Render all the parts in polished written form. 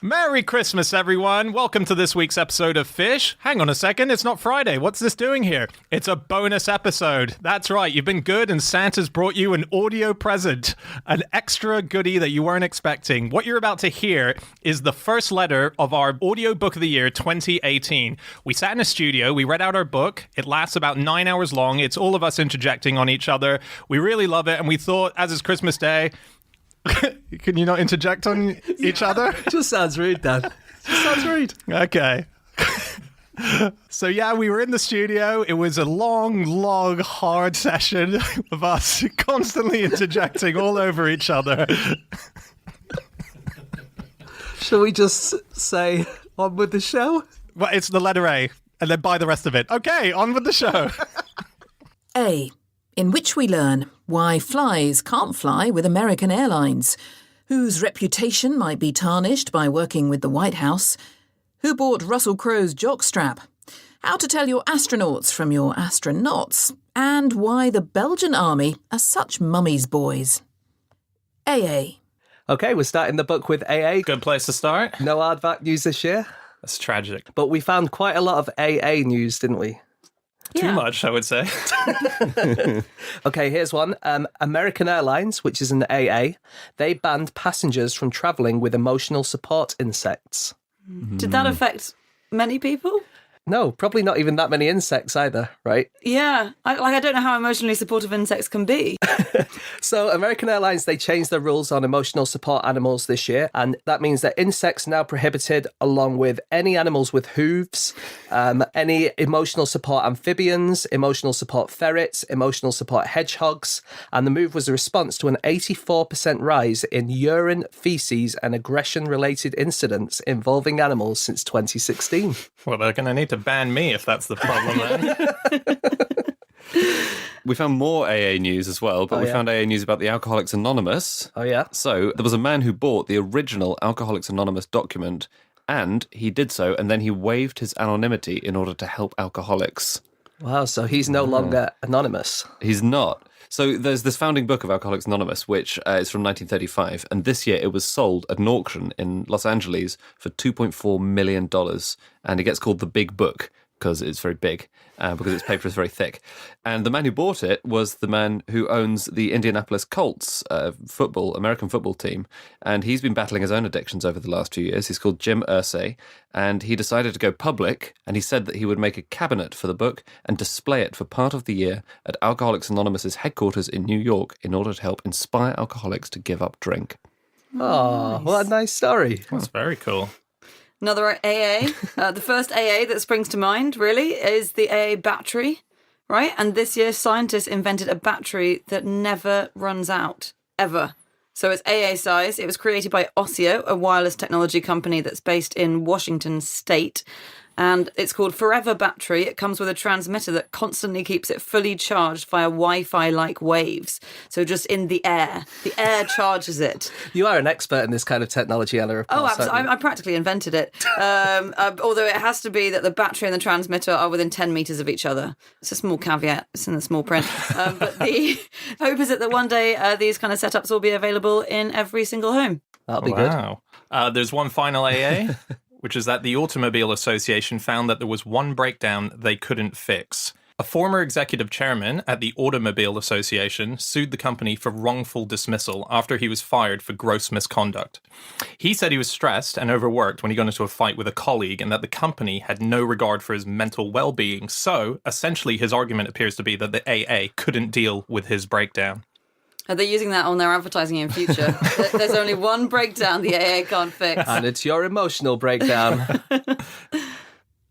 Merry Christmas, everyone. Welcome to this week's episode of Fish. Hang on a second, it's not Friday. What's this doing here? It's a bonus episode. That's right, you've been good and Santa's brought you an audio present, an extra goodie that you weren't expecting. What you're about to hear is the first letter of our audio book of the year 2018. We sat in a studio, we read out our book. It lasts about 9 hours long. It's all of us interjecting on each other. We really love it, and we thought, as it's Christmas Day, can you not interject on each other? Just sounds rude, Dan. Just sounds rude. Okay. So yeah, we were in the studio. It was a long, hard session of us constantly interjecting all over each other. Shall we just say on with the show? Well, it's the letter A, and then buy the rest of it. Okay, on with the show. A, in which we learn why flies can't fly with American Airlines, whose reputation might be tarnished by working with the White House, who bought Russell Crowe's jockstrap, how to tell your astronauts from your astronauts, and why the Belgian army are such mummy's boys. AA. Okay, we're starting the book with AA. Good place to start. No Aardvark news this year. That's tragic. But we found quite a lot of AA news, didn't we? Too much, I would say. Okay, here's one. American Airlines, which is an AA, they banned passengers from travelling with emotional support insects. Did that affect many people? No, probably not even that many insects either, right? Yeah. I don't know how emotionally supportive insects can be. So American Airlines, they changed their rules on emotional support animals this year, and that means that insects now prohibited, along with any animals with hooves, any emotional support amphibians, emotional support ferrets, emotional support hedgehogs, and the move was a response to an 84% rise in urine, feces, and aggression-related incidents involving animals since 2016. Well, they're going to need to ban me if that's the problem then. We found more AA news as well, but we found AA news about the Alcoholics Anonymous. Oh, yeah? So there was a man who bought the original Alcoholics Anonymous document, and he did so, and then he waived his anonymity in order to help alcoholics. Wow, so he's no longer anonymous. He's not. So there's this founding book of Alcoholics Anonymous, which is from 1935, and this year it was sold at an auction in Los Angeles for $2.4 million, and it gets called the Big Book because it's very big, because its paper is very thick. And the man who bought it was the man who owns the Indianapolis Colts American football team, and he's been battling his own addictions over the last few years. He's called Jim Irsay, and he decided to go public, and he said that he would make a cabinet for the book and display it for part of the year at Alcoholics Anonymous's headquarters in New York in order to help inspire alcoholics to give up drink. Oh, what a nice story. That's very cool. Another AA. The first AA that springs to mind, really, is the AA battery, right? And this year, scientists invented a battery that never runs out, ever. So it's AA size. It was created by Osseo, a wireless technology company that's based in Washington State. And it's called Forever Battery. It comes with a transmitter that constantly keeps it fully charged via Wi-Fi-like waves. So just in the air. The air charges it. You are an expert in this kind of technology, Ella. Of Oh, course, absolutely. I practically invented it. Although it has to be that the battery and the transmitter are within 10 metres of each other. It's a small caveat. It's in the small print. But the hope is that one day these kind of setups will be available in every single home. That'll be good. Wow. There's one final AA, which is that the Automobile Association found that there was one breakdown they couldn't fix. A former executive chairman at the Automobile Association sued the company for wrongful dismissal after he was fired for gross misconduct. He said he was stressed and overworked when he got into a fight with a colleague and that the company had no regard for his mental well-being. So, essentially, his argument appears to be that the AA couldn't deal with his breakdown. Are they using that on their advertising in future? There's only one breakdown the AA can't fix. And it's your emotional breakdown.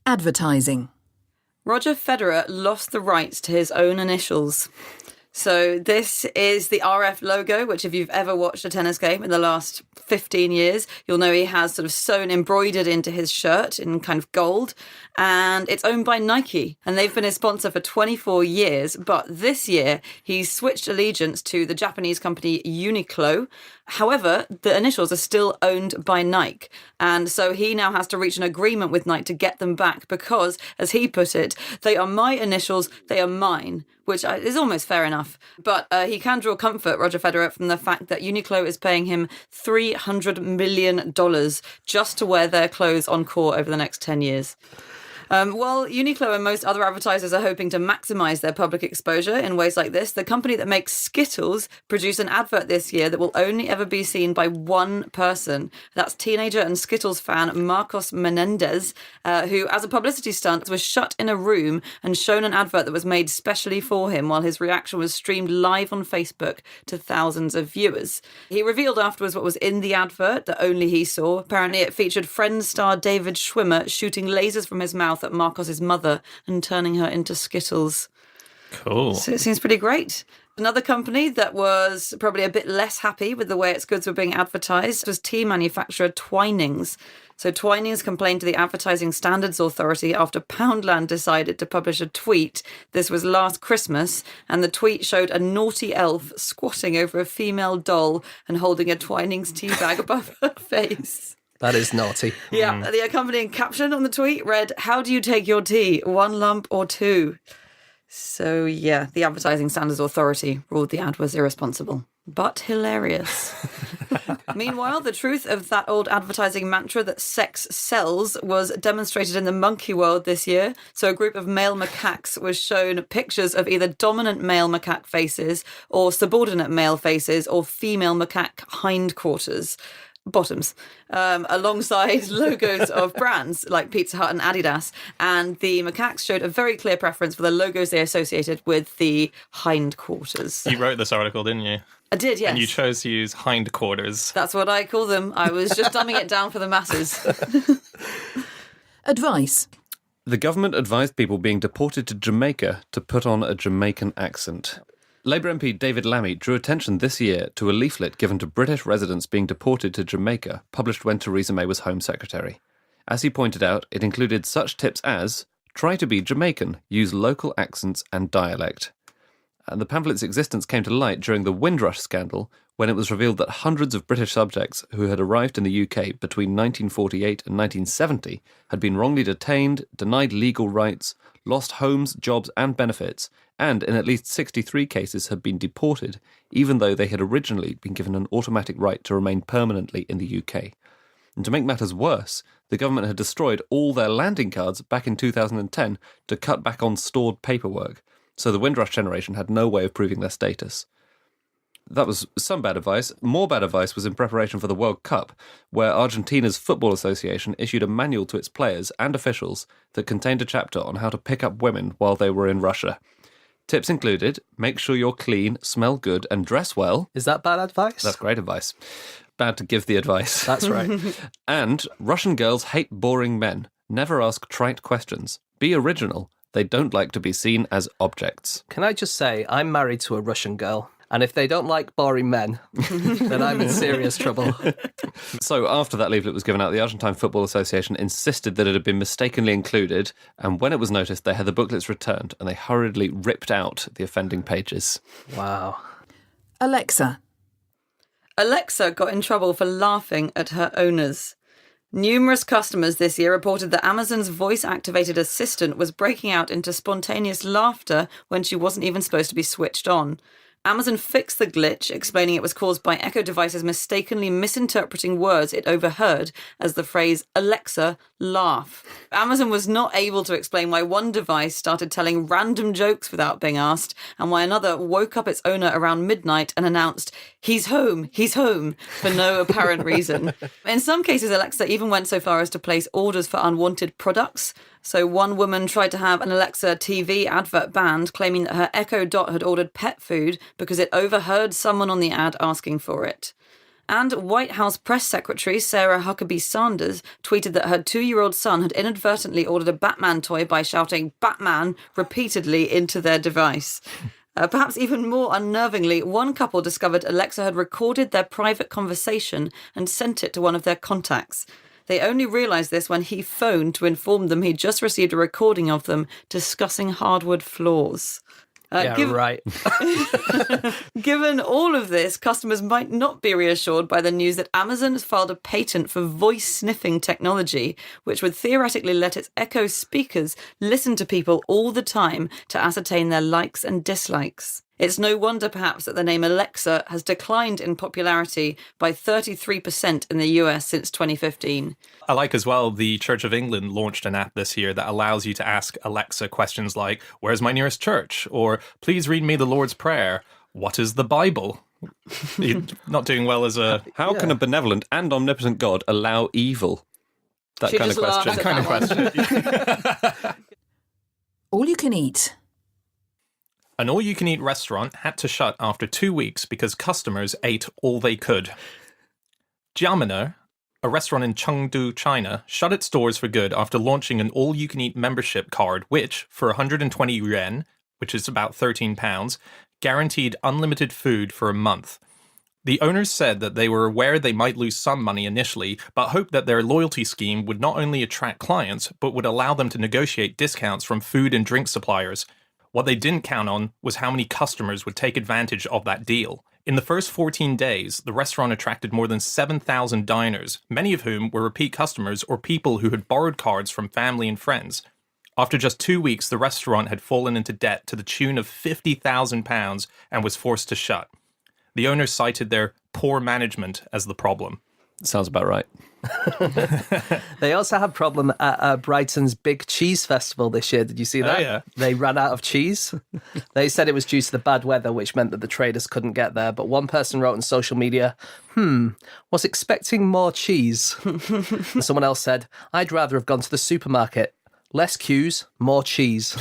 Advertising. Roger Federer lost the rights to his own initials. So this is the RF logo, which if you've ever watched a tennis game in the last 15 years, you'll know he has sort of embroidered into his shirt in kind of gold. And it's owned by Nike. And they've been his sponsor for 24 years. But this year, he's switched allegiance to the Japanese company Uniqlo. However, the initials are still owned by Nike. And so he now has to reach an agreement with Nike to get them back because, as he put it, they are my initials, they are mine. which is almost fair enough. But he can draw comfort, Roger Federer, from the fact that Uniqlo is paying him $300 million just to wear their clothes on court over the next 10 years. While Uniqlo and most other advertisers are hoping to maximise their public exposure in ways like this, the company that makes Skittles produced an advert this year that will only ever be seen by one person. That's teenager and Skittles fan Marcos Menendez, who, as a publicity stunt, was shut in a room and shown an advert that was made specially for him while his reaction was streamed live on Facebook to thousands of viewers. He revealed afterwards what was in the advert that only he saw. Apparently it featured Friends star David Schwimmer shooting lasers from his mouth at Marcos's mother and turning her into Skittles. Cool. So it seems pretty great. Another company that was probably a bit less happy with the way its goods were being advertised was tea manufacturer Twinings. So Twinings complained to the Advertising Standards Authority after Poundland decided to publish a tweet. This was last Christmas, and the tweet showed a naughty elf squatting over a female doll and holding a Twinings tea bag above her face. That is naughty. Yeah, the accompanying caption on the tweet read, "How do you take your tea? 1 lump or 2?" So, yeah, the Advertising Standards Authority ruled the ad was irresponsible, but hilarious. Meanwhile, the truth of that old advertising mantra that sex sells was demonstrated in the monkey world this year. So a group of male macaques was shown pictures of either dominant male macaque faces or subordinate male faces or female macaque hindquarters. Bottoms, alongside logos of brands like Pizza Hut and Adidas. And the macaques showed a very clear preference for the logos they associated with the hindquarters. You wrote this article, didn't you? I did, yes. And you chose to use hindquarters. That's what I call them. I was just dumbing it down for the masses. Advice. The government advised people being deported to Jamaica to put on a Jamaican accent. Labour MP David Lammy drew attention this year to a leaflet given to British residents being deported to Jamaica, published when Theresa May was Home Secretary. As he pointed out, it included such tips as, try to be Jamaican, use local accents and dialect. And the pamphlet's existence came to light during the Windrush scandal, when it was revealed that hundreds of British subjects who had arrived in the UK between 1948 and 1970 had been wrongly detained, denied legal rights, lost homes, jobs and benefits, and in at least 63 cases had been deported, even though they had originally been given an automatic right to remain permanently in the UK. And to make matters worse, the government had destroyed all their landing cards back in 2010 to cut back on stored paperwork, so the Windrush generation had no way of proving their status. That was some bad advice. More bad advice was in preparation for the World Cup, where Argentina's Football Association issued a manual to its players and officials that contained a chapter on how to pick up women while they were in Russia. Tips included, make sure you're clean, smell good, and dress well. Is that bad advice? That's great advice. Bad to give the advice. That's right. And Russian girls hate boring men. Never ask trite questions. Be original. They don't like to be seen as objects. Can I just say, I'm married to a Russian girl, and if they don't like boring men, then I'm in serious trouble. So after that leaflet was given out, the Argentine Football Association insisted that it had been mistakenly included, and when it was noticed, they had the booklets returned, and they hurriedly ripped out the offending pages. Wow. Alexa. Alexa got in trouble for laughing at her owners. Numerous customers this year reported that Amazon's voice-activated assistant was breaking out into spontaneous laughter when she wasn't even supposed to be switched on. Amazon fixed the glitch, explaining it was caused by Echo devices mistakenly misinterpreting words it overheard as the phrase Alexa, laugh. Amazon was not able to explain why one device started telling random jokes without being asked, and why another woke up its owner around midnight and announced, he's home, for no apparent reason. In some cases, Alexa even went so far as to place orders for unwanted products. So one woman tried to have an Alexa TV advert banned, claiming that her Echo Dot had ordered pet food because it overheard someone on the ad asking for it. And White House Press Secretary Sarah Huckabee Sanders tweeted that her 2-year-old son had inadvertently ordered a Batman toy by shouting Batman repeatedly into their device. Perhaps even more unnervingly, one couple discovered Alexa had recorded their private conversation and sent it to one of their contacts. They only realised this when he phoned to inform them he'd just received a recording of them discussing hardwood floors. Right. Given all of this, customers might not be reassured by the news that Amazon has filed a patent for voice sniffing technology, which would theoretically let its Echo speakers listen to people all the time to ascertain their likes and dislikes. It's no wonder, perhaps, that the name Alexa has declined in popularity by 33% in the US since 2015. I like as well, the Church of England launched an app this year that allows you to ask Alexa questions like, where's my nearest church? Or please read me the Lord's Prayer. What is the Bible? You're not doing well as a... How can a benevolent and omnipotent God allow evil? That She kind of just question. laughed at that one. All you can eat. An all-you-can-eat restaurant had to shut after 2 weeks because customers ate all they could. Jiaminer, a restaurant in Chengdu, China, shut its doors for good after launching an all-you-can-eat membership card which, for 120 yuan, which is about £13, guaranteed unlimited food for a month. The owners said that they were aware they might lose some money initially, but hoped that their loyalty scheme would not only attract clients, but would allow them to negotiate discounts from food and drink suppliers. What they didn't count on was how many customers would take advantage of that deal. In the first 14 days, the restaurant attracted more than 7,000 diners, many of whom were repeat customers or people who had borrowed cards from family and friends. After just 2 weeks, the restaurant had fallen into debt to the tune of £50,000 and was forced to shut. The owners cited their poor management as the problem. Sounds about right. They also had a problem at Brighton's Big Cheese Festival this year. Did you see that? Oh, yeah. They ran out of cheese. They said it was due to the bad weather, which meant that the traders couldn't get there. But one person wrote on social media, was expecting more cheese. And someone else said, I'd rather have gone to the supermarket. Less queues, more cheese.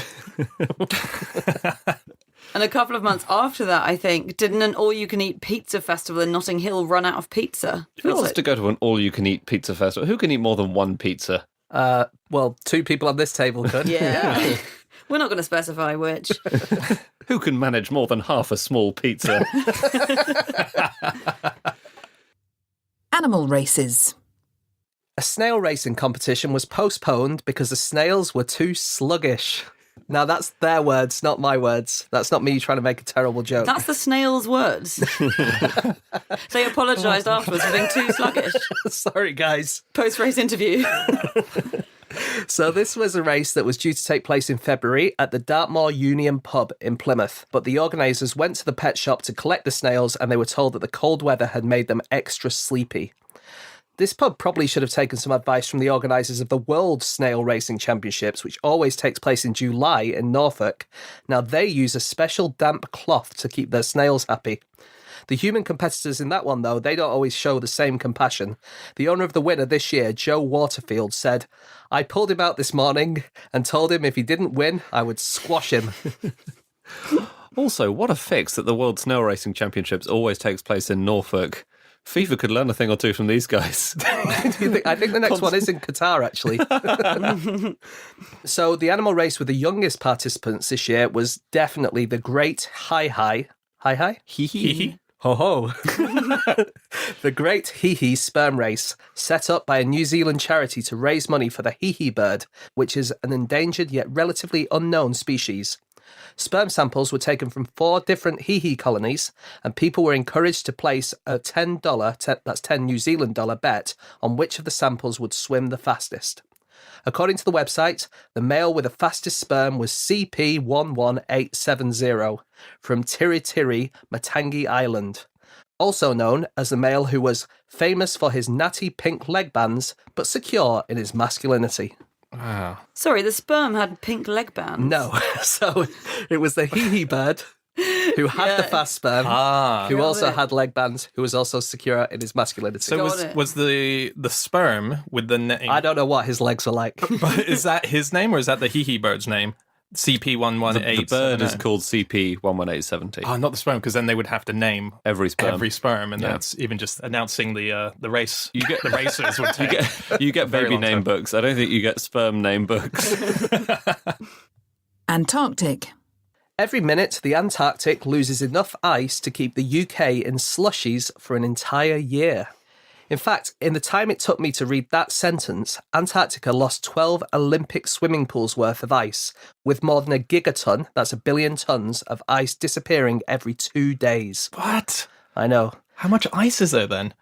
And a couple of months after that, I think, didn't an all-you-can-eat pizza festival in Notting Hill run out of pizza? Who wants to go to an all-you-can-eat pizza festival? Who can eat more than one pizza? Well, 2 people on this table could. Yeah. We're not going to specify which. Who can manage more than half a small pizza? Animal races. A snail racing competition was postponed because the snails were too sluggish. Now, that's their words, not my words. That's not me trying to make a terrible joke. That's the snail's words. They apologised afterwards for being too sluggish. Sorry, guys. Post-race interview. So this was a race that was due to take place in February at the Dartmoor Union pub in Plymouth. But the organisers went to the pet shop to collect the snails and they were told that the cold weather had made them extra sleepy. This pub probably should have taken some advice from the organisers of the World Snail Racing Championships, which always takes place in July in Norfolk. Now, they use a special damp cloth to keep their snails happy. The human competitors in that one, though, they don't always show the same compassion. The owner of the winner this year, Joe Waterfield, said, I pulled him out this morning and told him if he didn't win, I would squash him. Also, what a fix that the World Snail Racing Championships always takes place in Norfolk. FIFA could learn a thing or two from these guys. I think the next one is in Qatar, actually. So the animal race with the youngest participants this year was definitely the Great Hi-Hi. Hi-Hi? Hee-hee. Ho-ho. The Great Hee-hee Sperm Race, set up by a New Zealand charity to raise money for the hee-hee bird, which is an endangered yet relatively unknown species. Sperm samples were taken from 4 different hee-hee colonies, and people were encouraged to place a $10, that's 10 New Zealand dollar bet, on which of the samples would swim the fastest. According to the website, the male with the fastest sperm was CP11870 from Tiritiri, Matangi Island, also known as the male who was famous for his natty pink leg bands, but secure in his masculinity. Wow. Sorry, the sperm had pink leg bands. No, so it was the hee-hee bird who had the fast sperm, who Got also it. had leg bands, who was also secure in his masculinity. So Got was the sperm with the name? I don't know what his legs are like. But is that his name or is that the hee-hee bird's name? CP118. The bird is called CP11870. Oh, not the sperm, because then they would have to name Every sperm. and Yeah. that's even just announcing the race. You get the racers would take. You get Very baby long name time. books. I don't think you get sperm name books. Antarctic. Every minute, the Antarctic loses enough ice to keep the UK in slushies for an entire year. In fact, in the time it took me to read that sentence, Antarctica lost 12 Olympic swimming pools worth of ice, with more than a gigaton, that's 1 billion tons, of ice disappearing every 2 days. What? I know. How much ice is there then?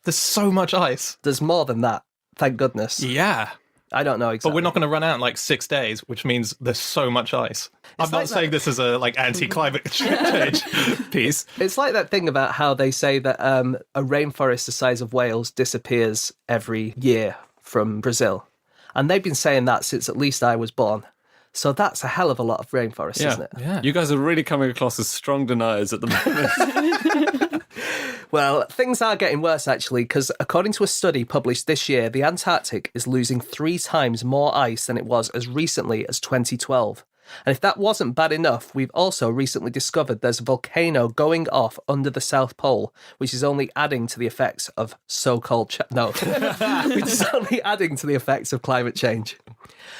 There's so much ice. There's more than that, thank goodness. Yeah. I don't know exactly. But we're not going to run out in like 6 days, which means there's so much ice. I'm not like saying this is a like anti-climate change piece. It's like that thing about how they say that a rainforest the size of Wales disappears every year from Brazil. And they've been saying that since at least I was born. So that's a hell of a lot of rainforest, isn't it? Yeah. You guys are really coming across as strong deniers at the moment. Well, things are getting worse, actually, because according to a study published this year, the Antarctic is losing 3 times more ice than it was as recently as 2012. And if that wasn't bad enough, we've also recently discovered there's a volcano going off under the South Pole, which is only adding to the effects of which is only adding to the effects of climate change.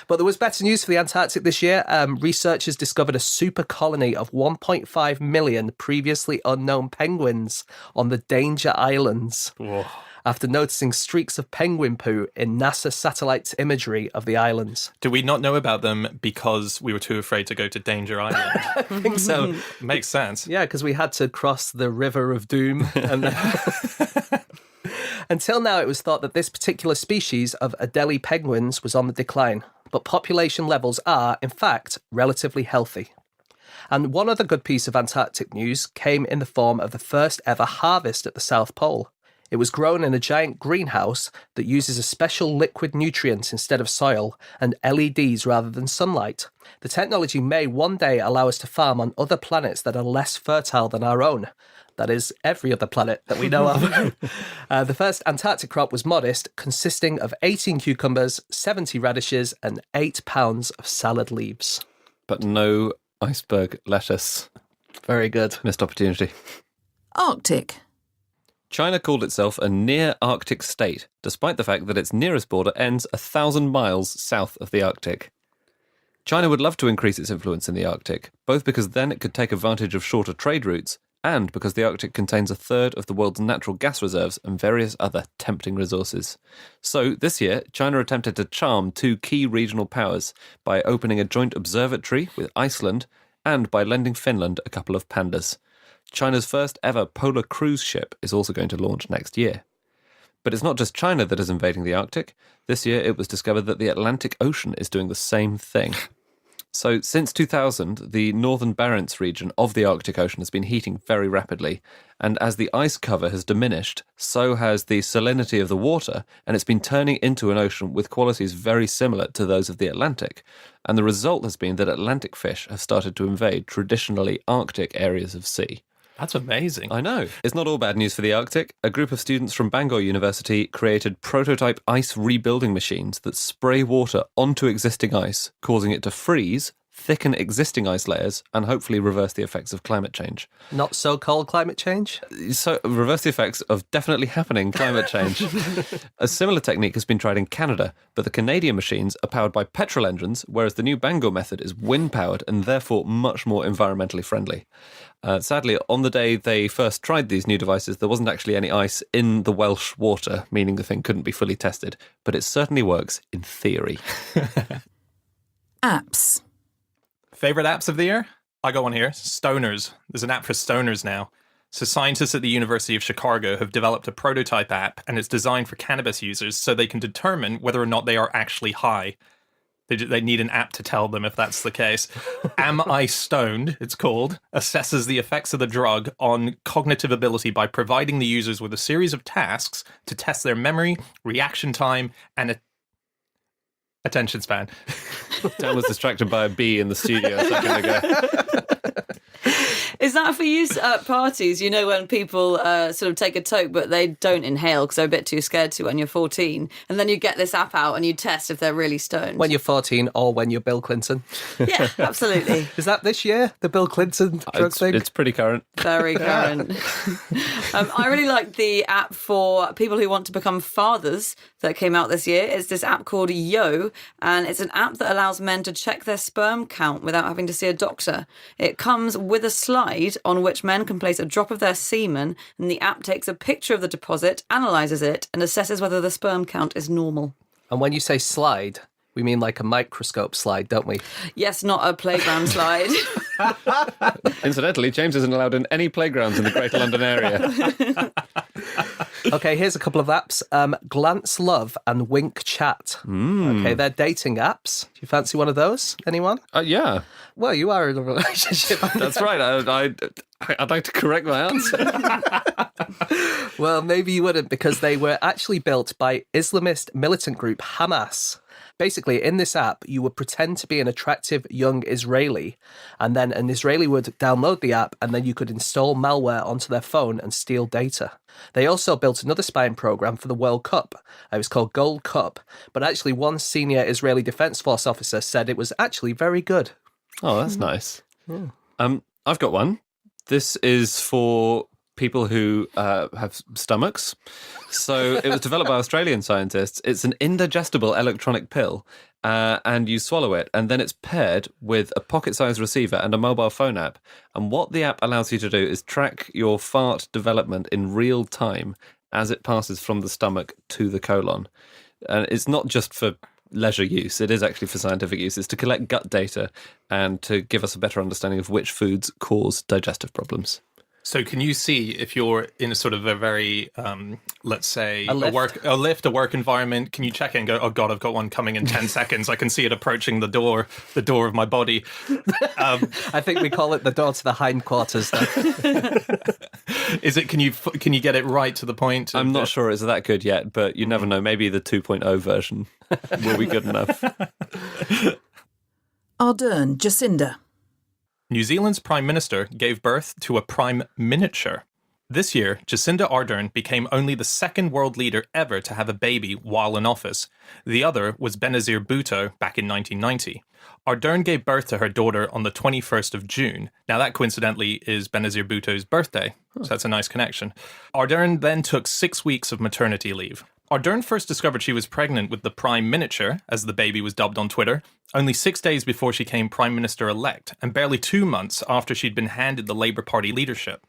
But there was better news for the Antarctic this year. Researchers discovered a super colony of 1.5 million previously unknown penguins on the Danger Islands. Whoa. After noticing streaks of penguin poo in NASA satellite imagery of the islands. Do we not know about them because we were too afraid to go to Danger Island? I think so. Makes sense. Yeah, because we had to cross the River of Doom. And until now, it was thought that this particular species of Adelie penguins was on the decline, but population levels are, in fact, relatively healthy. And one other good piece of Antarctic news came in the form of the first ever harvest at the South Pole. It was grown in a giant greenhouse that uses a special liquid nutrient instead of soil and LEDs rather than sunlight. The technology may one day allow us to farm on other planets that are less fertile than our own. That is, every other planet that we know of. The first Antarctic crop was modest, consisting of 18 cucumbers, 70 radishes, and 8 pounds of salad leaves. But no iceberg lettuce. Very good. Missed opportunity. Arctic. China called itself a near-Arctic state, despite the fact that its nearest border ends 1,000 miles south of the Arctic. China would love to increase its influence in the Arctic, both because then it could take advantage of shorter trade routes, and because the Arctic contains a third of the world's natural gas reserves and various other tempting resources. So, this year, China attempted to charm 2 key regional powers by opening a joint observatory with Iceland and by lending Finland a couple of pandas. China's first ever polar cruise ship is also going to launch next year. But it's not just China that is invading the Arctic. This year it was discovered that the Atlantic Ocean is doing the same thing. So since 2000, the northern Barents region of the Arctic Ocean has been heating very rapidly. And as the ice cover has diminished, so has the salinity of the water, and it's been turning into an ocean with qualities very similar to those of the Atlantic. And the result has been that Atlantic fish have started to invade traditionally Arctic areas of sea. That's amazing. I know. It's not all bad news for the Arctic. A group of students from Bangor University created prototype ice rebuilding machines that spray water onto existing ice, causing it to freeze, thicken existing ice layers, and hopefully reverse the effects of climate change. Not so cold climate change? So, reverse the effects of definitely happening climate change. A similar technique has been tried in Canada, but the Canadian machines are powered by petrol engines, whereas the new Bangor method is wind-powered and therefore much more environmentally friendly. Sadly, on the day they first tried these new devices, there wasn't actually any ice in the Welsh water, meaning the thing couldn't be fully tested, but it certainly works in theory. Apps. Favorite apps of the year? I got one here. Stoners. There's an app for stoners now. So scientists at the University of Chicago have developed a prototype app, and it's designed for cannabis users so they can determine whether or not they are actually high. They need an app to tell them if that's the case. Am I Stoned, it's called, assesses the effects of the drug on cognitive ability by providing the users with a series of tasks to test their memory, reaction time, and attention span. Dan was distracted by a bee in the studio a second ago. Is that for use at parties? You know, when people sort of take a toke, but they don't inhale because they're a bit too scared to when you're 14. And then you get this app out and you test if they're really stoned. When you're 14 or when you're Bill Clinton. Yeah, absolutely. Is that this year, the Bill Clinton drug thing? It's pretty current. Very current. I really like the app for people who want to become fathers that came out this year. It's this app called Yo, and it's an app that allows men to check their sperm count without having to see a doctor. It comes with a slide slide on which men can place a drop of their semen, and the app takes a picture of the deposit, analyzes it, and assesses whether the sperm count is normal. And when you say slide, we mean like a microscope slide, don't we? Yes, not a playground slide. Incidentally, James isn't allowed in any playgrounds in the Greater London area. Okay, here's a couple of apps. Glance Love and Wink Chat. Okay, they're dating apps. Do you fancy one of those? Anyone? Yeah, Well, you are in a relationship. that's right. I'd like to correct my answer. Well, maybe you wouldn't, because they were actually built by Islamist militant group Hamas. Basically, in this app, you would pretend to be an attractive young Israeli, and then an Israeli would download the app, and then you could install malware onto their phone and steal data. They also built another spying program for the World Cup. It was called Gold Cup, but actually one senior Israeli Defense Force officer said it was actually very good. Oh, that's nice. I've got one. This is for people who have stomachs. So it was developed by Australian scientists. It's an indigestible electronic pill, and you swallow it, and then it's paired with a pocket-sized receiver and a mobile phone app. And what the app allows you to do is track your fart development in real time as it passes from the stomach to the colon. And it's not just for leisure use, it is actually for scientific use. It's to collect gut data and to give us a better understanding of which foods cause digestive problems. So can you see if you're in a sort of a very, let's say, A lift. a work environment, can you check it and go, oh God, I've got one coming in 10 seconds. I can see it approaching the door of my body. I think we call it the door to the hindquarters. Is it, can you get it right to the point? I'm not sure it's that good yet, but you never know. Maybe the 2.0 version will be good enough. Ardern, Jacinda. New Zealand's Prime Minister gave birth to a Prime Miniature. This year, Jacinda Ardern became only the second world leader ever to have a baby while in office. The other was Benazir Bhutto back in 1990. Ardern gave birth to her daughter on the 21st of June. Now that coincidentally is Benazir Bhutto's birthday, so that's a nice connection. Ardern then took 6 weeks of maternity leave. Ardern first discovered she was pregnant with the Prime Miniature, as the baby was dubbed on Twitter, only 6 days before she became Prime Minister-elect, and barely 2 months after she'd been handed the Labour Party leadership.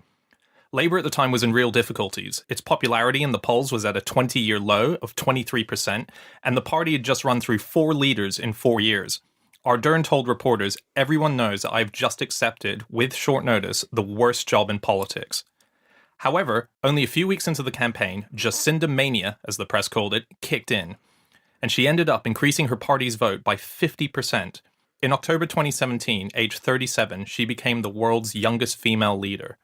Labour at the time was in real difficulties. Its popularity in the polls was at a 20-year low of 23%, and the party had just run through 4 leaders in 4 years. Ardern told reporters, "Everyone knows that I've just accepted, with short notice, the worst job in politics." However, only a few weeks into the campaign, Jacinda Mania, as the press called it, kicked in, and she ended up increasing her party's vote by 50%. In October 2017, aged 37, she became the world's youngest female leader.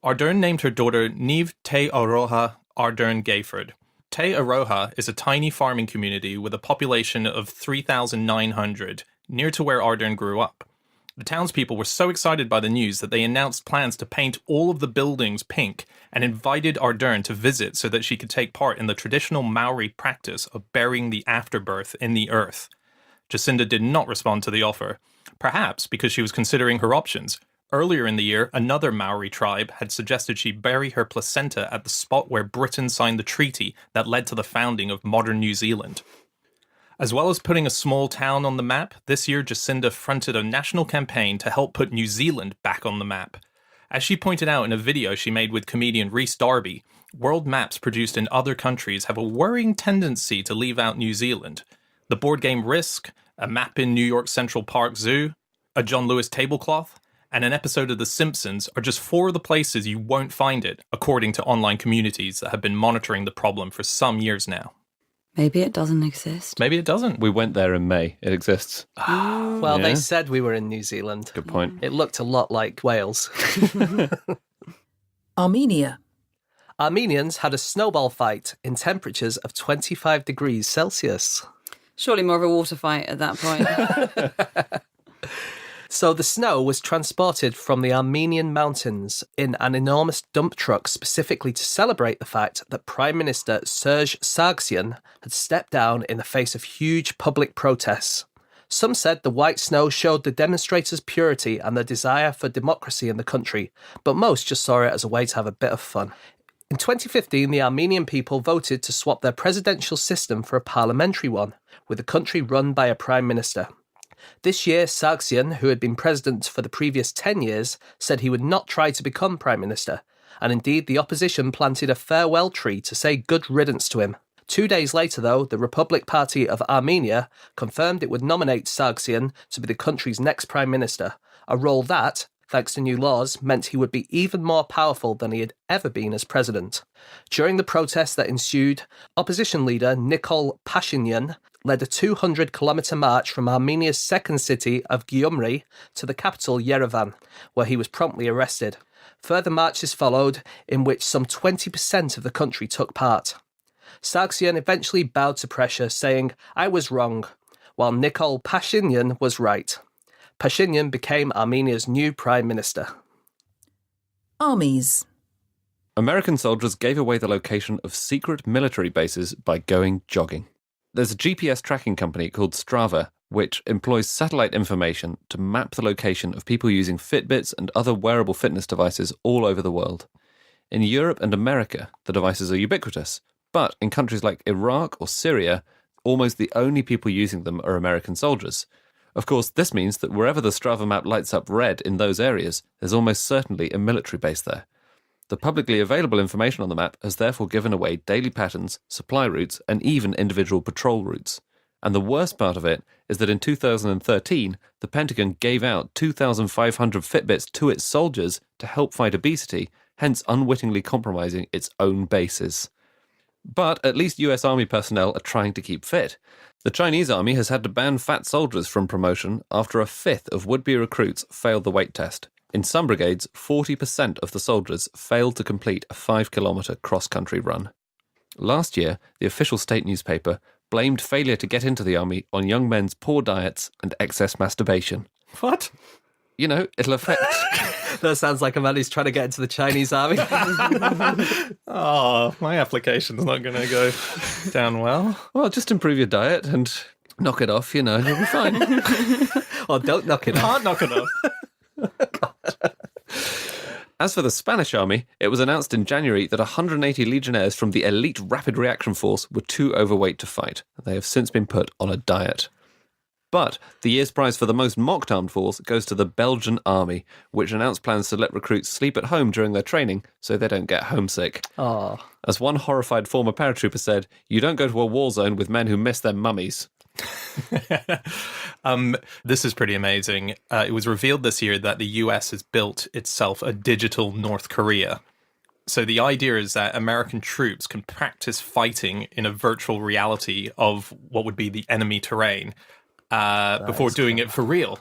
Ardern named her daughter Niamh Te Aroha Ardern Gayford. Te Aroha is a tiny farming community with a population of 3,900, near to where Ardern grew up. The townspeople were so excited by the news that they announced plans to paint all of the buildings pink and invited Ardern to visit so that she could take part in the traditional Maori practice of burying the afterbirth in the earth. Jacinda did not respond to the offer, perhaps because she was considering her options. Earlier in the year, another Maori tribe had suggested she bury her placenta at the spot where Britain signed the treaty that led to the founding of modern New Zealand. As well as putting a small town on the map, this year Jacinda fronted a national campaign to help put New Zealand back on the map. As she pointed out in a video she made with comedian Rhys Darby, world maps produced in other countries have a worrying tendency to leave out New Zealand. The board game Risk, a map in New York Central Park Zoo, a John Lewis tablecloth, and an episode of The Simpsons are just 4 of the places you won't find it, according to online communities that have been monitoring the problem for some years now. Maybe it doesn't exist. Maybe it doesn't. We went there in May. It exists. Well, Yeah. they said we were in New Zealand. Good point. It looked a lot like Wales. Armenia. Armenians had a snowball fight in temperatures of 25 degrees Celsius. Surely more of a water fight at that point. So the snow was transported from the Armenian mountains in an enormous dump truck specifically to celebrate the fact that Prime Minister Serge Sargsyan had stepped down in the face of huge public protests. Some said the white snow showed the demonstrators' purity and their desire for democracy in the country, but most just saw it as a way to have a bit of fun. In 2015, the Armenian people voted to swap their presidential system for a parliamentary one, with the country run by a prime minister. This year, Sargsyan, who had been president for the previous 10 years, said he would not try to become prime minister, and indeed the opposition planted a farewell tree to say good riddance to him. 2 days later, though, the Republic Party of Armenia confirmed it would nominate Sargsyan to be the country's next prime minister, a role that, thanks to new laws, meant he would be even more powerful than he had ever been as president. During the protests that ensued, opposition leader Nikol Pashinyan led a 200-kilometre march from Armenia's second city of Gyumri to the capital Yerevan, where he was promptly arrested. Further marches followed, in which some 20% of the country took part. Sargsyan eventually bowed to pressure, saying, "I was wrong," while Nikol Pashinyan was right. Pashinyan became Armenia's new prime minister. Armies. American soldiers gave away the location of secret military bases by going jogging. There's a GPS tracking company called Strava, which employs satellite information to map the location of people using Fitbits and other wearable fitness devices all over the world. In Europe and America, the devices are ubiquitous, but in countries like Iraq or Syria, almost the only people using them are American soldiers. Of course, this means that wherever the Strava map lights up red in those areas, there's almost certainly a military base there. The publicly available information on the map has therefore given away daily patterns, supply routes, and even individual patrol routes. And the worst part of it is that in 2013, the Pentagon gave out 2,500 Fitbits to its soldiers to help fight obesity, hence unwittingly compromising its own bases. But at least US Army personnel are trying to keep fit. The Chinese Army has had to ban fat soldiers from promotion after a fifth of would-be recruits failed the weight test. In some brigades, 40% of the soldiers failed to complete a 5-kilometre cross-country run. Last year, the official state newspaper blamed failure to get into the army on young men's poor diets and excess masturbation. What? You know, it'll affect... That sounds like a man who's trying to get into the Chinese army. Oh, my application's not going to go down well. Well, just improve your diet and knock it off, you know, and you'll be fine. Or don't knock it off. Can't knock it off. As for the Spanish army, it was announced in January that 180 legionnaires from the elite Rapid Reaction Force were too overweight to fight. They have since been put on a diet. But the year's prize for the most mocked armed force goes to the Belgian army, which announced plans to let recruits sleep at home during their training so they don't get homesick. Oh. As one horrified former paratrooper said, "You don't go to a war zone with men who miss their mummies." This is pretty amazing. It was revealed this year that the US has built itself a digital North Korea. So the idea is that American troops can practice fighting in a virtual reality of what would be the enemy terrain before doing it for real.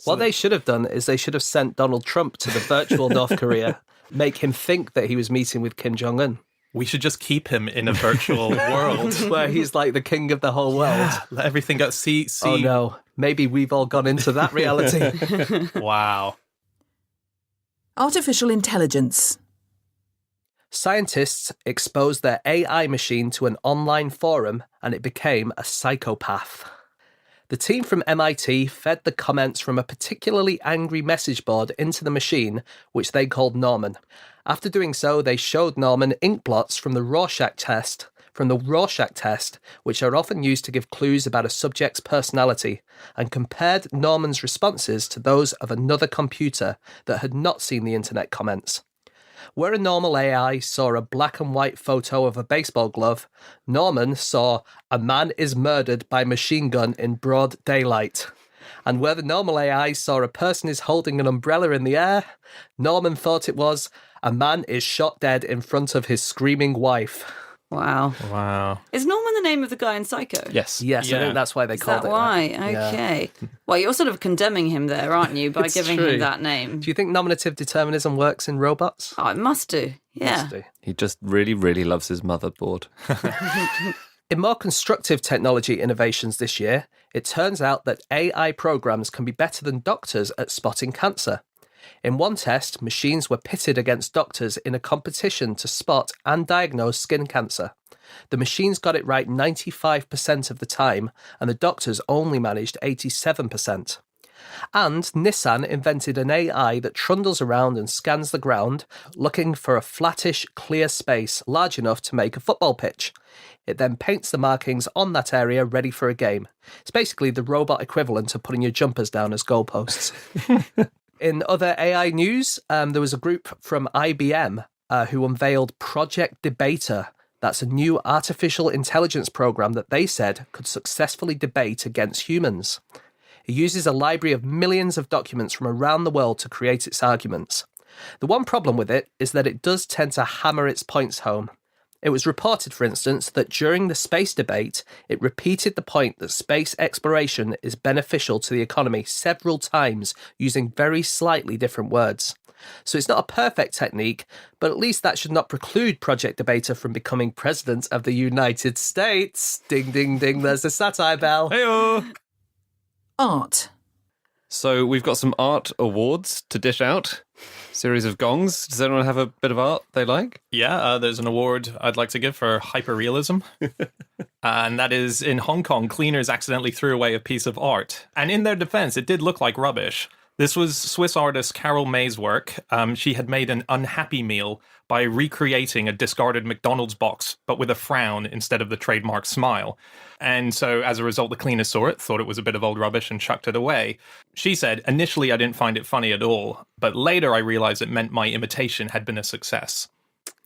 What they should have done is they should have sent Donald Trump to the virtual North Korea, make him think that he was meeting with Kim Jong-un. We should just keep him in a virtual world. Where he's like the king of the whole world. Let everything go. See. Oh no, maybe we've all gone into that reality. Wow. Artificial intelligence. Scientists exposed their AI machine to an online forum and it became a psychopath. The team from MIT fed the comments from a particularly angry message board into the machine, which they called Norman. After doing so, they showed Norman ink blots from the Rorschach test, which are often used to give clues about a subject's personality, and compared Norman's responses to those of another computer that had not seen the internet comments. Where a normal AI saw a black and white photo of a baseball glove, Norman saw "a man is murdered by machine gun in broad daylight." And where the normal AI saw a person is holding an umbrella in the air, Norman thought it was "a man is shot dead in front of his screaming wife." Wow. Is Norman the name of the guy in Psycho? Yes. Yes, I think that's why they Is called that it why? that. Okay. Well, you're sort of condemning him there, aren't you, by It's giving true. him that name? Do you think nominative determinism works in robots? Oh, it must do. Yeah. Must do. He just really, really loves his motherboard. In more constructive technology innovations this year, it turns out that AI programs can be better than doctors at spotting cancer. In one test, machines were pitted against doctors in a competition to spot and diagnose skin cancer. The machines got it right 95% of the time, and the doctors only managed 87%. And Nissan invented an AI that trundles around and scans the ground, looking for a flattish, clear space large enough to make a football pitch. It then paints the markings on that area ready for a game. It's basically the robot equivalent of putting your jumpers down as goalposts. In other AI news, there was a group from IBM who unveiled Project Debater. That's a new artificial intelligence program that they said could successfully debate against humans. It uses a library of millions of documents from around the world to create its arguments. The one problem with it is that it does tend to hammer its points home. It was reported, for instance, that during the space debate, it repeated the point that space exploration is beneficial to the economy several times using very slightly different words. So it's not a perfect technique, but at least that should not preclude Project Debater from becoming president of the United States. Ding, ding, ding, there's the satire bell. Hey-o. Art. So we've got some art awards to dish out. Series of gongs. Does anyone have a bit of art they like? Yeah, there's an award I'd like to give for hyperrealism. And that is in Hong Kong, cleaners accidentally threw away a piece of art. And in their defense, it did look like rubbish. This was Swiss artist Carol May's work. She had made an unhappy meal by recreating a discarded McDonald's box, but with a frown instead of the trademark smile. And so as a result, the cleaner saw it, thought it was a bit of old rubbish and chucked it away. She said, initially I didn't find it funny at all, but later I realized it meant my imitation had been a success.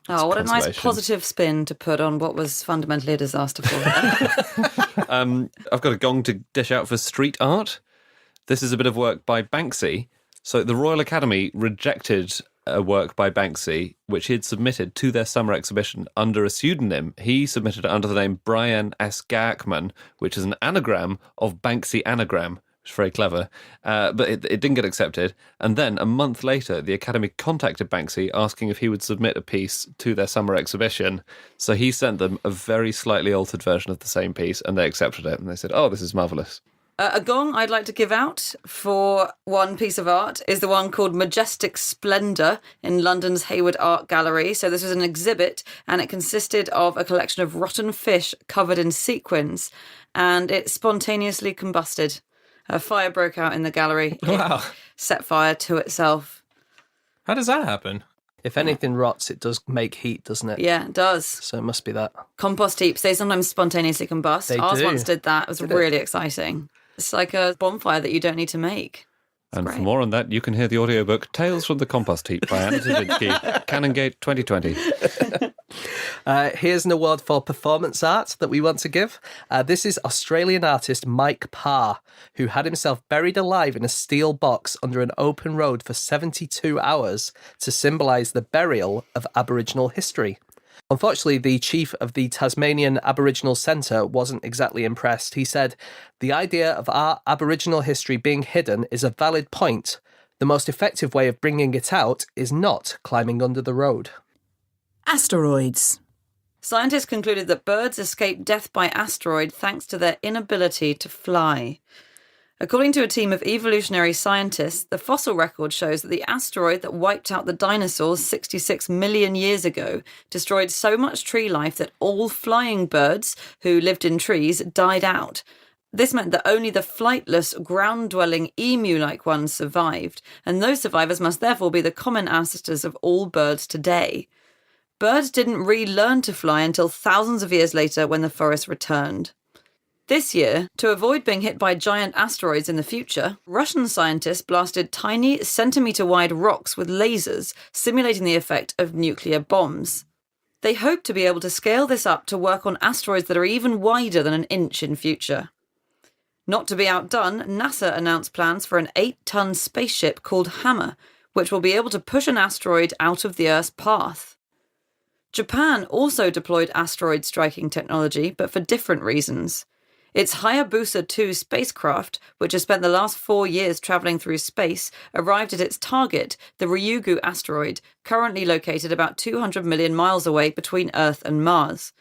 Oh, what a nice consolation. positive spin to put on what was fundamentally a disaster for her. I've got a gong to dish out for street art. This is a bit of work by Banksy. So the Royal Academy rejected a work by Banksy, which he had submitted to their summer exhibition under a pseudonym. He submitted it under the name Brian S. Gackman, which is an anagram of Banksy Anagram, which is very clever. But it didn't get accepted. And then a month later, the Academy contacted Banksy asking if he would submit a piece to their summer exhibition. So he sent them a very slightly altered version of the same piece, and they accepted it. And they said, oh, this is marvellous. A gong I'd like to give out for one piece of art is the one called Majestic Splendour in London's Hayward Art Gallery. So this was an exhibit and it consisted of a collection of rotten fish covered in sequins and it spontaneously combusted. A fire broke out in the gallery. Wow. It set fire to itself. How does that happen? If anything rots, it does make heat, doesn't it? Yeah, it does. So it must be that. Compost heaps, they sometimes spontaneously combust. They Ours do. once did that. It was really exciting. It's like a bonfire that you don't need to make. And great. for more on that, you can hear the audiobook Tales from the Compost Heap by Anna Zavinsky, Canongate 2020. Here's an award for performance art that we want to give. This is Australian artist Mike Parr, who had himself buried alive in a steel box under an open road for 72 hours to symbolise the burial of Aboriginal history. Unfortunately, the chief of the Tasmanian Aboriginal Centre wasn't exactly impressed. He said, "The idea of our Aboriginal history being hidden is a valid point. The most effective way of bringing it out is not climbing under the road." Asteroids. Scientists concluded that birds escape death by asteroid thanks to their inability to fly. According to a team of evolutionary scientists, the fossil record shows that the asteroid that wiped out the dinosaurs 66 million years ago destroyed so much tree life that all flying birds who lived in trees died out. This meant that only the flightless, ground-dwelling, emu-like ones survived, and those survivors must therefore be the common ancestors of all birds today. Birds didn't relearn to fly until thousands of years later when the forest returned. This year, to avoid being hit by giant asteroids in the future, Russian scientists blasted tiny, centimetre-wide rocks with lasers, simulating the effect of nuclear bombs. They hope to be able to scale this up to work on asteroids that are even wider than an inch in future. Not to be outdone, NASA announced plans for an 8-ton spaceship called Hammer, which will be able to push an asteroid out of the Earth's path. Japan also deployed asteroid striking technology, but for different reasons. Its Hayabusa 2 spacecraft, which has spent the last 4 years travelling through space, arrived at its target, the Ryugu asteroid, currently located about 200 million miles away between Earth and Mars.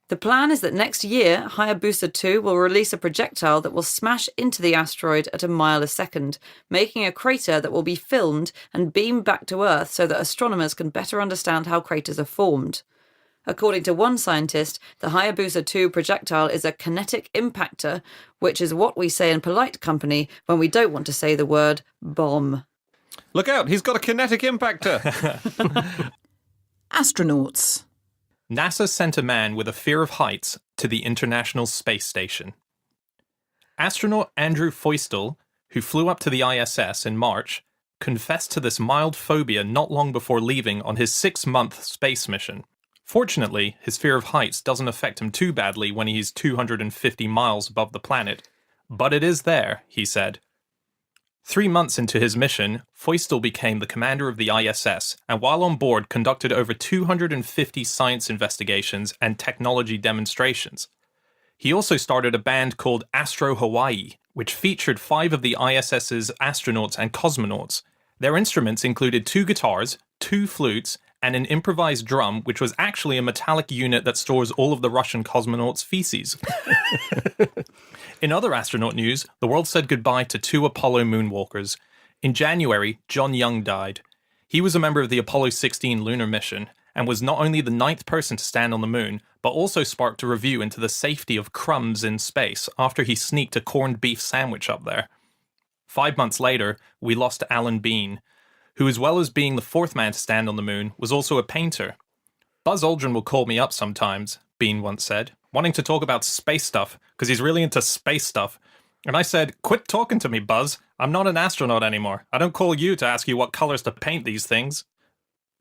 The plan is that next year, Hayabusa 2 will release a projectile that will smash into the asteroid at a mile a second, making a crater that will be filmed and beamed back to Earth so that astronomers can better understand how craters are formed. According to one scientist, the Hayabusa 2 projectile is a kinetic impactor, which is what we say in polite company when we don't want to say the word bomb. Look out, he's got a kinetic impactor. Astronauts. NASA sent a man with a fear of heights to the International Space Station. Astronaut Andrew Feustel, who flew up to the ISS in March, confessed to this mild phobia not long before leaving on his 6-month space mission. Fortunately, his fear of heights doesn't affect him too badly when he's 250 miles above the planet. But it is there, he said. 3 months into his mission, Feustel became the commander of the ISS, and while on board conducted over 250 science investigations and technology demonstrations. He also started a band called Astro Hawaii, which featured 5 of the ISS's astronauts and cosmonauts. Their instruments included 2 guitars, 2 flutes, and an improvised drum, which was actually a metallic unit that stores all of the Russian cosmonauts' feces. In other astronaut news, the world said goodbye to 2 Apollo moonwalkers. In January, John Young died. He was a member of the Apollo 16 lunar mission, and was not only the 9th person to stand on the moon, but also sparked a review into the safety of crumbs in space after he sneaked a corned beef sandwich up there. 5 months later, we lost Alan Bean, who, as well as being the 4th man to stand on the moon, was also a painter. Buzz Aldrin will call me up sometimes, Bean once said, wanting to talk about space stuff, because he's really into space stuff. And I said, quit talking to me, Buzz. I'm not an astronaut anymore. I don't call you to ask you what colors to paint these things.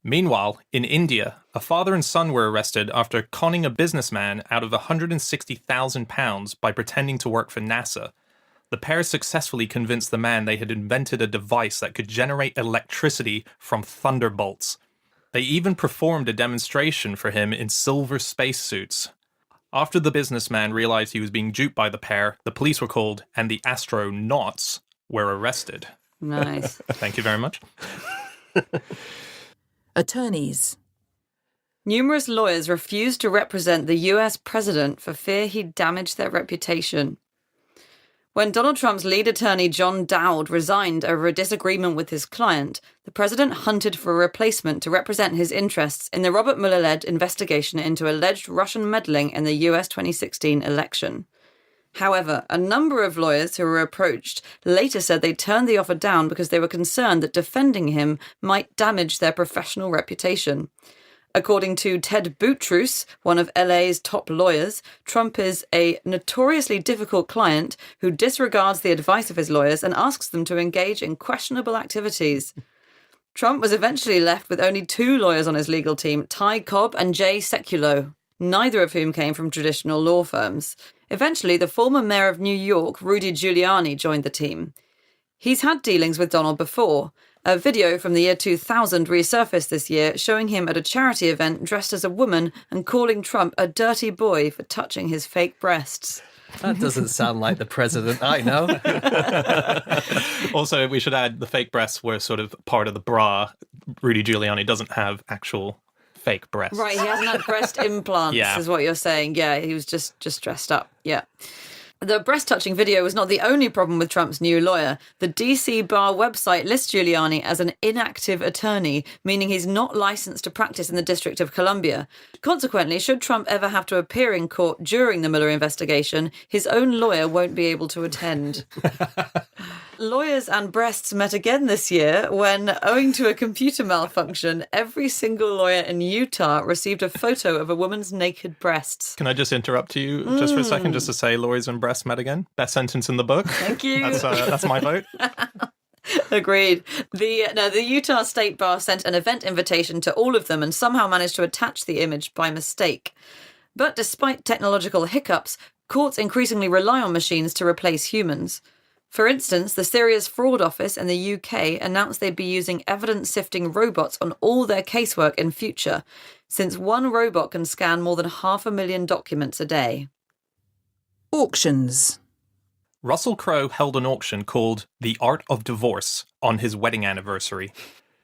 Meanwhile, in India, a father and son were arrested after conning a businessman out of £160,000 by pretending to work for NASA. The pair successfully convinced the man they had invented a device that could generate electricity from thunderbolts. They even performed a demonstration for him in silver spacesuits. After the businessman realized he was being duped by the pair, the police were called and the astronauts were arrested. Nice. Thank you very much. Attorneys. Numerous lawyers refused to represent the US president for fear he'd damage their reputation. When Donald Trump's lead attorney John Dowd resigned over a disagreement with his client, the president hunted for a replacement to represent his interests in the Robert Mueller-led investigation into alleged Russian meddling in the US 2016 election. However, a number of lawyers who were approached later said they turned the offer down because they were concerned that defending him might damage their professional reputation. According to Ted Boutrous, one of LA's top lawyers, Trump is a notoriously difficult client who disregards the advice of his lawyers and asks them to engage in questionable activities. Trump was eventually left with only 2 lawyers on his legal team, Ty Cobb and Jay Sekulow, neither of whom came from traditional law firms. Eventually, the former mayor of New York, Rudy Giuliani, joined the team. He's had dealings with Donald before. A video from the year 2000 resurfaced this year showing him at a charity event dressed as a woman and calling Trump a dirty boy for touching his fake breasts. That doesn't sound like the president I know. Also, we should add the fake breasts were sort of part of the bra. Rudy Giuliani doesn't have actual fake breasts. Right, he hasn't had breast implants, Yeah. is what you're saying. Yeah, he was just dressed up. Yeah. The breast-touching video was not the only problem with Trump's new lawyer. The DC Bar website lists Giuliani as an inactive attorney, meaning he's not licensed to practice in the District of Columbia. Consequently, should Trump ever have to appear in court during the Mueller investigation, his own lawyer won't be able to attend. Lawyers and breasts met again this year when, owing to a computer malfunction, every single lawyer in Utah received a photo of a woman's naked breasts. Can I just interrupt you just for a second, just to say lawyers and breasts met again? Best sentence in the book. Thank you. That's my vote. Agreed. The Utah State Bar sent an event invitation to all of them and somehow managed to attach the image by mistake. But despite technological hiccups, courts increasingly rely on machines to replace humans. For instance, the Serious Fraud Office in the UK announced they'd be using evidence-sifting robots on all their casework in future, since one robot can scan more than 500,000 documents a day. Auctions. Russell Crowe held an auction called The Art of Divorce on his wedding anniversary.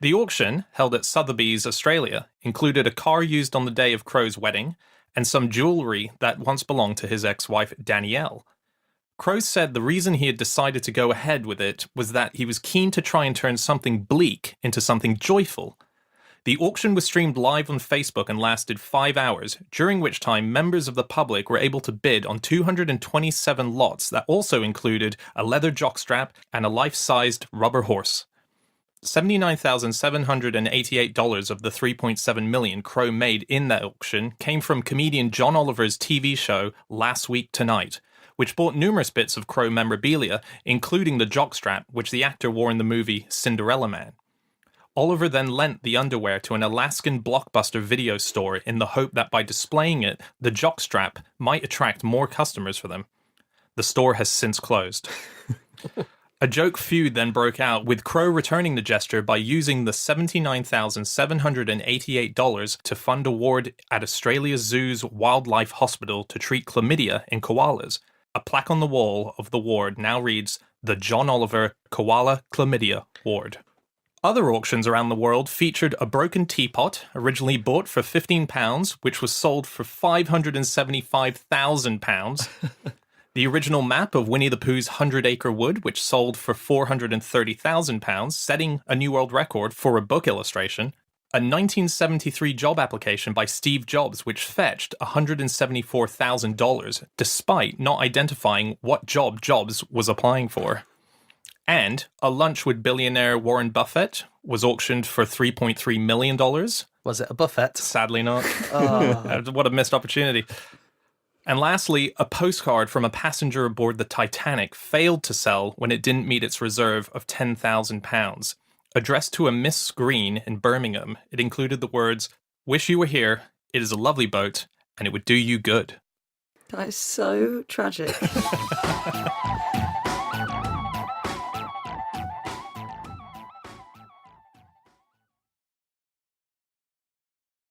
The auction, held at Sotheby's, Australia, included a car used on the day of Crowe's wedding and some jewellery that once belonged to his ex-wife Danielle. Crowe said the reason he had decided to go ahead with it was that he was keen to try and turn something bleak into something joyful. The auction was streamed live on Facebook and lasted 5 hours, during which time members of the public were able to bid on 227 lots that also included a leather jockstrap and a life-sized rubber horse. $79,788 of the $3.7 million Crow made in that auction came from comedian John Oliver's TV show Last Week Tonight, which bought numerous bits of Crow memorabilia, including the jockstrap, which the actor wore in the movie Cinderella Man. Oliver then lent the underwear to an Alaskan Blockbuster video store in the hope that by displaying it, the jockstrap might attract more customers for them. The store has since closed. A joke feud then broke out, with Crow returning the gesture by using the $79,788 to fund a ward at Australia Zoo's Wildlife Hospital to treat chlamydia in koalas. A plaque on the wall of the ward now reads, "The John Oliver Koala Chlamydia Ward." Other auctions around the world featured a broken teapot, originally bought for £15, which was sold for £575,000. The original map of Winnie the Pooh's 100-Acre Wood, which sold for £430,000, setting a new world record for a book illustration. A 1973 job application by Steve Jobs, which fetched $174,000, despite not identifying what job Jobs was applying for. And a lunch with billionaire Warren Buffett was auctioned for $3.3 million. Was it a buffet? Sadly not. What a missed opportunity. And lastly, a postcard from a passenger aboard the Titanic failed to sell when it didn't meet its reserve of £10,000. Addressed to a Miss Green in Birmingham, it included the words, "Wish you were here, it is a lovely boat, and it would do you good." That is so tragic.